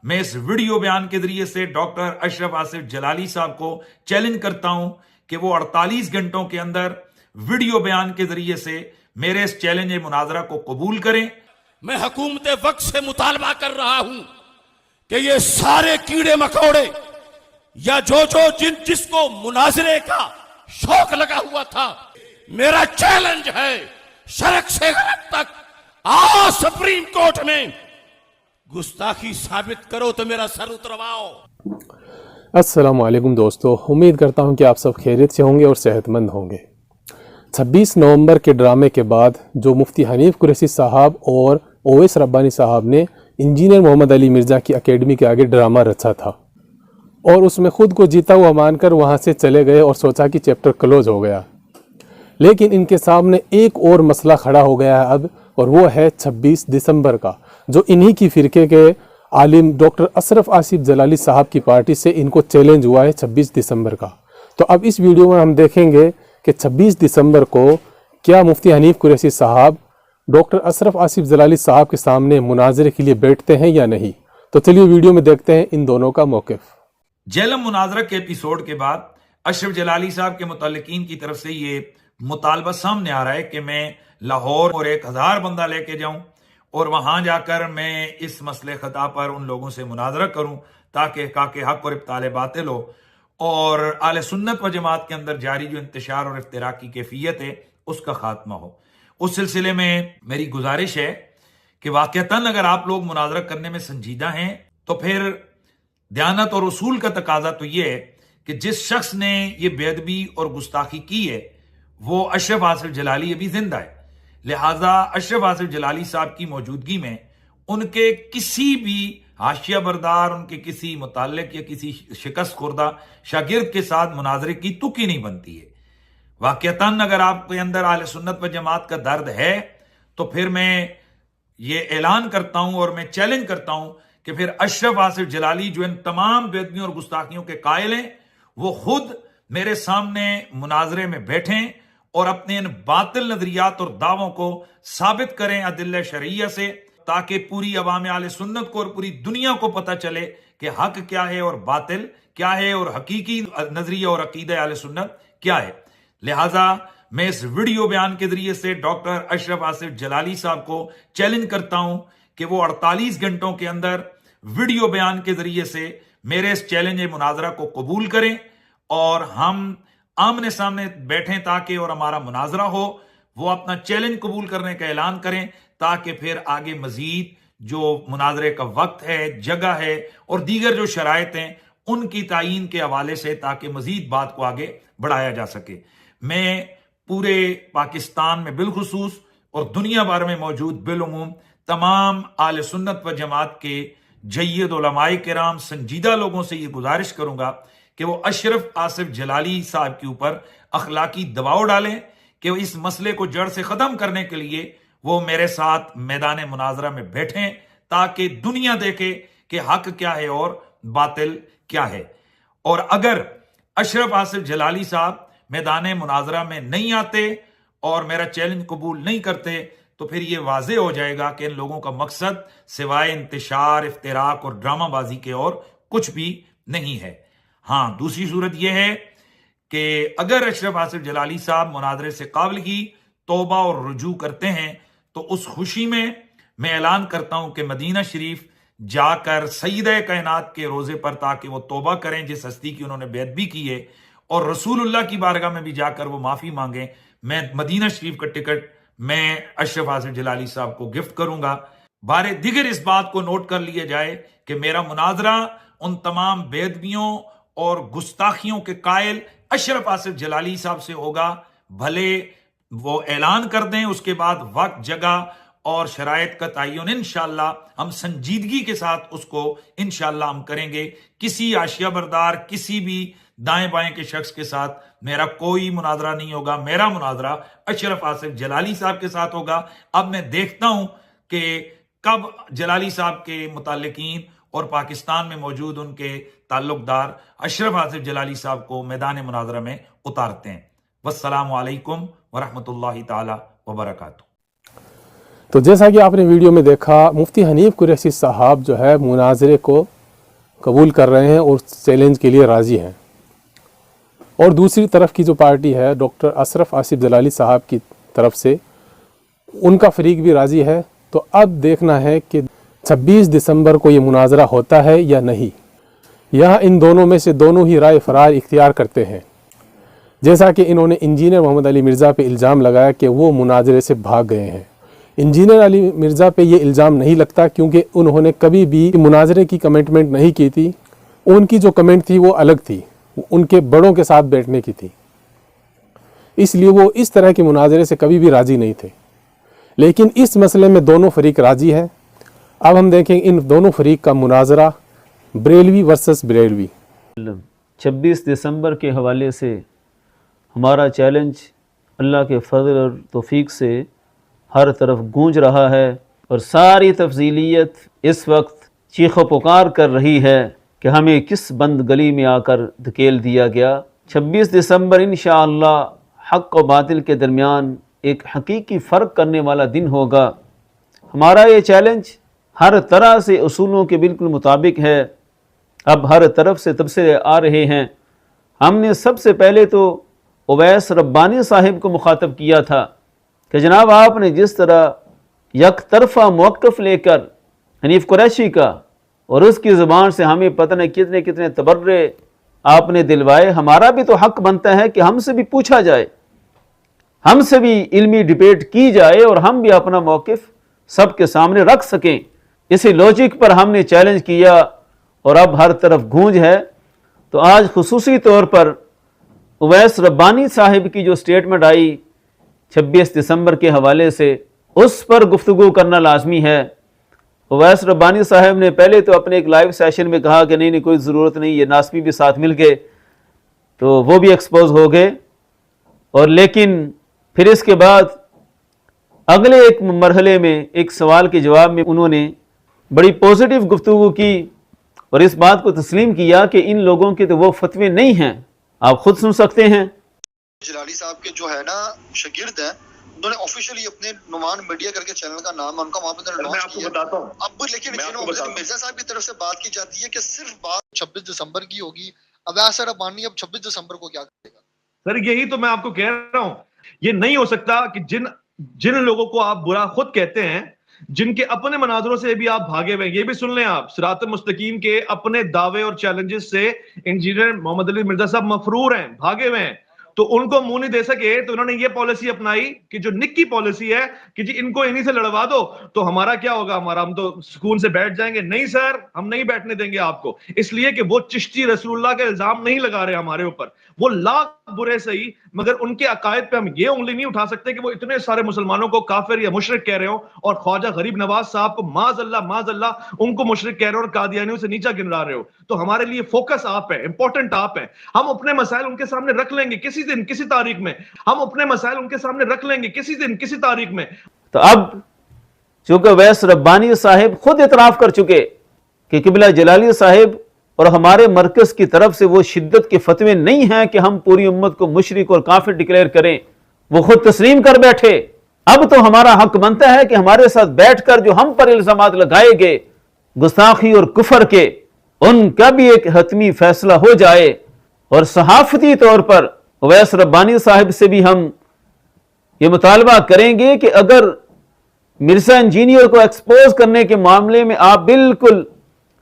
میں اس ویڈیو بیان کے ذریعے سے ڈاکٹر اشرف آصف جلالی صاحب کو چیلنج کرتا ہوں کہ وہ 48 گھنٹوں کے اندر ویڈیو بیان کے ذریعے سے میرے اس چیلنج مناظرہ کو قبول کریں۔ میں حکومت وقت سے مطالبہ کر رہا ہوں کہ یہ سارے کیڑے مکوڑے یا جس کو مناظرے کا شوق لگا ہوا تھا، میرا چیلنج ہے شرق سے غرب تک آؤ سپریم کورٹ میں گستاخی ثابت کرو تو میرا سر اترواؤ۔ السلام علیکم دوستو، امید کرتا ہوں کہ آپ سب خیریت سے ہوں گے اور صحت مند ہوں گے۔ 26 نومبر کے ڈرامے کے بعد جو مفتی حنیف قریشی صاحب اور اویس ربانی صاحب نے انجینئر محمد علی مرزا کی اکیڈمی کے آگے ڈرامہ رچا تھا اور اس میں خود کو جیتا ہوا مان کر وہاں سے چلے گئے اور سوچا کہ چیپٹر کلوز ہو گیا، لیکن ان کے سامنے ایک اور مسئلہ کھڑا ہو گیا ہے اب، اور وہ ہے 26 دسمبر کا، جو انہی کی فرقے کے عالم ڈاکٹر اشرف آصف جلالی صاحب کی پارٹی سے ان کو چیلنج ہوا ہے 26 دسمبر کا۔ تو اب اس ویڈیو میں ہم دیکھیں گے کہ 26 دسمبر کو کیا مفتی حنیف قریشی صاحب ڈاکٹر اشرف آصف جلالی صاحب کے سامنے مناظرے کے لیے بیٹھتے ہیں یا نہیں۔ تو چلیے ویڈیو میں دیکھتے ہیں ان دونوں کا موقف۔ جیلم مناظرہ کے ایپیسوڈ کے بعد اشرف جلالی صاحب کے متعلقین کی طرف سے یہ مطالبہ سامنے آ رہا ہے کہ میں لاہور اور 1000 بندہ لے کے جاؤں اور وہاں جا کر میں اس مسئلے خطا پر ان لوگوں سے مناظرہ کروں تاکہ حق اور ابطال باطل ہو اور اہل سنت و جماعت کے اندر جاری جو انتشار اور افتراق کی کیفیت ہے اس کا خاتمہ ہو۔ اس سلسلے میں میری گزارش ہے کہ واقعتاً اگر آپ لوگ مناظرہ کرنے میں سنجیدہ ہیں تو پھر دیانت اور اصول کا تقاضا تو یہ ہے کہ جس شخص نے یہ بے ادبی اور گستاخی کی ہے وہ اشرف آصف جلالی ابھی زندہ ہے، لہٰذا اشرف آصف جلالی صاحب کی موجودگی میں ان کے کسی بھی حاشیہ بردار، ان کے کسی متعلق یا کسی شکست خوردہ شاگرد کے ساتھ مناظرے کی تک ہی نہیں بنتی ہے۔ واقعتاً اگر آپ کے اندر اہل سنت و جماعت کا درد ہے تو پھر میں یہ اعلان کرتا ہوں اور میں چیلنج کرتا ہوں کہ پھر اشرف آصف جلالی جو ان تمام بے ادبیوں اور گستاخیوں کے قائل ہیں وہ خود میرے سامنے مناظرے میں بیٹھیں اور اپنے ان باطل نظریات اور دعووں کو ثابت کریں ادلہ شرعیہ سے، تاکہ پوری عوام اہل سنت کو اور پوری دنیا کو پتہ چلے کہ حق کیا ہے اور باطل کیا ہے اور حقیقی نظریہ اور عقیدہ اہل سنت کیا ہے۔ لہٰذا میں اس ویڈیو بیان کے ذریعے سے ڈاکٹر اشرف آصف جلالی صاحب کو چیلنج کرتا ہوں کہ وہ 48 گھنٹوں کے اندر ویڈیو بیان کے ذریعے سے میرے اس چیلنج مناظرہ کو قبول کریں اور ہم آمنے سامنے بیٹھیں تاکہ اور ہمارا مناظرہ ہو، وہ اپنا چیلنج قبول کرنے کا اعلان کریں تاکہ پھر آگے مزید جو مناظرے کا وقت ہے، جگہ ہے اور دیگر جو شرائط ہیں ان کی تعیین کے حوالے سے تاکہ مزید بات کو آگے بڑھایا جا سکے۔ میں پورے پاکستان میں بالخصوص اور دنیا بھر میں موجود بالعموم تمام اہل سنت و جماعت کے جید علماء کرام، سنجیدہ لوگوں سے یہ گزارش کروں گا کہ وہ اشرف آصف جلالی صاحب کے اوپر اخلاقی دباؤ ڈالیں کہ وہ اس مسئلے کو جڑ سے ختم کرنے کے لیے وہ میرے ساتھ میدان مناظرہ میں بیٹھیں تاکہ دنیا دیکھے کہ حق کیا ہے اور باطل کیا ہے۔ اور اگر اشرف آصف جلالی صاحب میدان مناظرہ میں نہیں آتے اور میرا چیلنج قبول نہیں کرتے تو پھر یہ واضح ہو جائے گا کہ ان لوگوں کا مقصد سوائے انتشار، افتراق اور ڈرامہ بازی کے اور کچھ بھی نہیں ہے۔ ہاں، دوسری صورت یہ ہے کہ اگر اشرف آصف جلالی صاحب مناظرے سے قابلگی، توبہ اور رجوع کرتے ہیں تو اس خوشی میں اعلان کرتا ہوں کہ مدینہ شریف جا کر سیدہ کائنات کے روزے پر تاکہ وہ توبہ کریں جس ہستی کی انہوں نے بے ادبی کی ہے، اور رسول اللہ کی بارگاہ میں بھی جا کر وہ معافی مانگیں۔ میں مدینہ شریف کا ٹکٹ میں اشرف آصف جلالی صاحب کو گفٹ کروں گا۔ بارے دیگر اس بات کو نوٹ کر لیا جائے کہ میرا مناظرہ ان تمام بے ادبیوں اور گستاخیوں کے قائل اشرف آصف جلالی صاحب سے ہوگا، بھلے وہ اعلان کر دیں، اس کے بعد وقت، جگہ اور شرائط کا تعین انشاءاللہ ہم سنجیدگی کے ساتھ اس کو انشاءاللہ ہم کریں گے۔ کسی حاشیہ بردار، کسی بھی دائیں بائیں کے شخص کے ساتھ میرا کوئی مناظرہ نہیں ہوگا، میرا مناظرہ اشرف آصف جلالی صاحب کے ساتھ ہوگا۔ اب میں دیکھتا ہوں کہ کب جلالی صاحب کے متعلقین اور پاکستان میں موجود ان کے تعلق دار اشرف آصف جلالی صاحب کو میدان مناظرہ میں اتارتے ہیں۔ والسلام علیکم ورحمۃ اللہ تعالی وبرکاتہ۔ تو جیسا کہ آپ نے ویڈیو میں دیکھا، مفتی حنیف قریشی صاحب جو ہے مناظرے کو قبول کر رہے ہیں اور چیلنج کے لیے راضی ہیں. اور دوسری طرف کی جو پارٹی ہے ڈاکٹر اشرف آصف جلالی صاحب کی طرف سے، ان کا فریق بھی راضی ہے. تو اب دیکھنا ہے کہ 26 دسمبر کو یہ مناظرہ ہوتا ہے یا نہیں. یہاں ان دونوں میں سے دونوں ہی رائے فرار اختیار کرتے ہیں، جیسا کہ انہوں نے انجینئر محمد علی مرزا پہ الزام لگایا کہ وہ مناظرے سے بھاگ گئے ہیں. انجینئر علی مرزا پہ یہ الزام نہیں لگتا کیونکہ انہوں نے کبھی بھی مناظرے کی کمٹمنٹ نہیں کی تھی. ان کی جو کمنٹ تھی وہ الگ تھی، ان کے بڑوں کے ساتھ بیٹھنے کی تھی، اس لیے وہ اس طرح کے مناظرے سے کبھی بھی راضی نہیں تھے. لیکن اس مسئلے میں دونوں فریق راضی ہیں. اب ہم دیکھیں ان دونوں فریق کا مناظرہ بریلوی ورسس بریلوی. 26 دسمبر کے حوالے سے ہمارا چیلنج اللہ کے فضل اور توفیق سے ہر طرف گونج رہا ہے، اور ساری تفصیلیت اس وقت چیخ و پکار کر رہی ہے کہ ہمیں کس بند گلی میں آ کر دھکیل دیا گیا. 26 دسمبر انشاءاللہ حق و باطل کے درمیان ایک حقیقی فرق کرنے والا دن ہوگا. ہمارا یہ چیلنج ہر طرح سے اصولوں کے بالکل مطابق ہے. اب ہر طرف سے تبصرے آ رہے ہیں. ہم نے سب سے پہلے تو اویس ربانی صاحب کو مخاطب کیا تھا کہ جناب آپ نے جس طرح یک طرفہ موقف لے کر حنیف قریشی کا اور اس کی زبان سے ہمیں پتہ نہیں کتنے کتنے تبرے آپ نے دلوائے، ہمارا بھی تو حق بنتا ہے کہ ہم سے بھی پوچھا جائے، ہم سے بھی علمی ڈیبیٹ کی جائے اور ہم بھی اپنا موقف سب کے سامنے رکھ سکیں. اسی لوجک پر ہم نے چیلنج کیا اور اب ہر طرف گونج ہے. تو آج خصوصی طور پر اویس ربانی صاحب کی جو سٹیٹمنٹ آئی 26 دسمبر کے حوالے سے، اس پر گفتگو کرنا لازمی ہے. اویس ربانی صاحب نے پہلے تو اپنے ایک لائیو سیشن میں کہا کہ نہیں کوئی ضرورت نہیں، یہ ناسمی بھی ساتھ مل گئے، تو وہ بھی ایکسپوز ہو گئے. اور لیکن پھر اس کے بعد اگلے ایک مرحلے میں ایک سوال کے جواب میں انہوں نے بڑی پوزیٹیو گفتگو کی اور اس بات کو تسلیم کیا کہ ان لوگوں کے تو وہ فتوے نہیں ہیں. آپ خود سن سکتے ہیں. جلالی صاحب کے جو ہے نا شاگرد ہیں، انہوں نے آفیشیلی اپنے نعمان میڈیا کر کے چینل کا نام ان کا وہاں پہ لانچ کیا. اب لیکن مرزا صاحب کی طرف سے بات کی جاتی ہے کہ صرف بات 26 دسمبر کی ہوگی. اب ایسا ربانی اب 26 دسمبر کو کیا کرے گا؟ سر یہی تو میں آپ کو کہہ رہا ہوں، یہ نہیں ہو سکتا کہ جن لوگوں کو آپ برا خود کہتے ہیں، جن کے اپنے مناظروں سے بھی آپ بھاگے ہوئے ہیں، یہ بھی سن لیں آپ، صراط المستقیم کے اپنے دعوے اور چیلنجز سے انجینئر محمد علی مرزا صاحب مفرور ہیں، بھاگے ہوئے ہیں. تو ان کو منہ نہیں دے سکے تو انہوں نے یہ پالیسی اپنائی کہ جو نکی پالیسی ہے کہ جی ان کو انہی سے لڑوا دو تو ہمارا کیا ہوگا، ہم تو سکون سے بیٹھ جائیں گے. نہیں سر، ہم نہیں بیٹھنے دیں گے آپ کو، اس لیے کہ وہ چشتی رسول اللہ کا الزام نہیں لگا رہے ہمارے اوپر. وہ لاکھ برے صحیح، مگر ان کے عقائد پہ ہم یہ انگلی نہیں اٹھا سکتے کہ وہ اتنے سارے مسلمانوں کو کافر یا مشرک کہہ رہے ہوں، اور خواجہ غریب نواز صاحب کو معاذ اللہ ان کو مشرک کہہ رہے ہو اور قادیانیوں سے نیچا گنوا رہے ہو. تو ہمارے لیے فوکس آپ ہے، امپورٹنٹ آپ ہے. ہم اپنے مسائل ان کے سامنے رکھ لیں گے کسی دن کسی تاریخ میں، ہم اپنے مسائل ان کے سامنے رکھ لیں گے کسی دن کسی تاریخ میں. تو اب چونکہ اویس ربانی صاحب خود اعتراف کر چکے کہ قبلہ جلالی صاحب اور ہمارے مرکز کی طرف سے وہ شدت کے فتوے نہیں ہیں کہ ہم پوری امت کو مشرک اور کافر ڈکلیئر کریں، وہ خود تسلیم کر بیٹھے. اب تو ہمارا حق بنتا ہے کہ ہمارے ساتھ بیٹھ کر جو ہم پر الزامات لگائے گئے گستاخی اور کفر کے، ان کا بھی ایک حتمی فیصلہ ہو جائے. اور صحافتی طور پر اویس ربانی صاحب سے بھی ہم یہ مطالبہ کریں گے کہ اگر مرزا انجینئر کو ایکسپوز کرنے کے معاملے میں آپ بالکل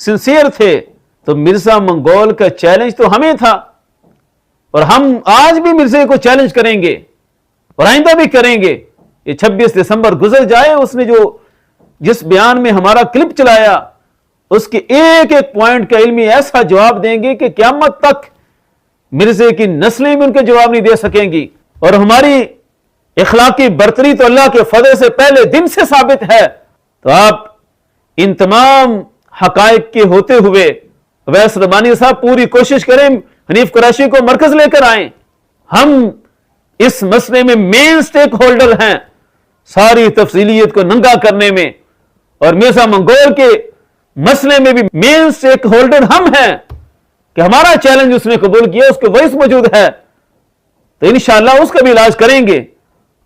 سنسیئر تھے تو مرزا منگول کا چیلنج تو ہمیں تھا، اور ہم آج بھی مرزا کو چیلنج کریں گے اور آئندہ بھی کریں گے. یہ 26 دسمبر گزر جائے، اس نے جس بیان میں ہمارا کلپ چلایا اس کے ایک ایک پوائنٹ کا علمی ایسا جواب دیں گے کہ قیامت تک مرزا کی نسلیں بھی ان کے جواب نہیں دے سکیں گی. اور ہماری اخلاقی برتری تو اللہ کے فضل سے پہلے دن سے ثابت ہے. تو آپ ان تمام حقائق کے ہوتے ہوئے اویس ربانی صاحب پوری کوشش کریں حنیف قریشی کو مرکز لے کر آئیں. ہم اس مسئلے میں مین سٹیک ہولڈر ہیں ساری تفصیلیت کو ننگا کرنے میں، اور مرزا منگول کے مسئلے میں بھی مین سٹیک ہولڈر ہم ہیں کہ ہمارا چیلنج اس نے قبول کیا، اس کے وائس موجود ہے. تو انشاءاللہ اس کا بھی علاج کریں گے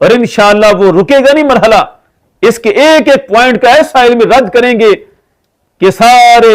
اور انشاءاللہ وہ رکے گا نہیں مرحلہ. اس کے ایک ایک پوائنٹ کا ایسا علم رد کریں گے کہ سارے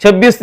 26